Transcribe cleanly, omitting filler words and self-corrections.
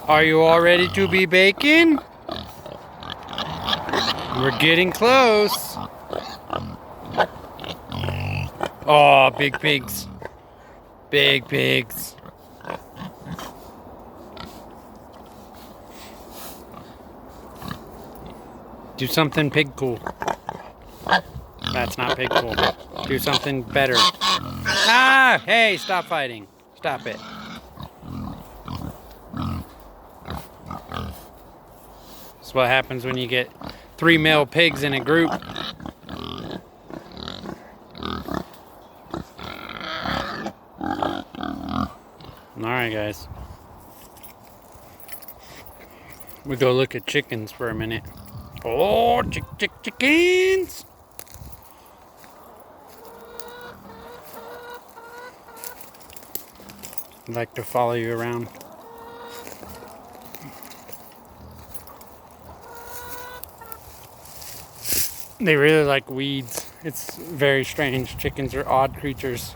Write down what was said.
Are you all ready to be bacon? We're getting close. Oh, big pigs. Big pigs. Do something pig cool. That's not pig cool. Do something better. Ah! Hey, stop fighting. Stop it. That's what happens when you get 3 male pigs in a group. Alright, guys. We go look at chickens for a minute. Oh, chickens! I'd like to follow you around. They really like weeds. It's very strange. Chickens are odd creatures.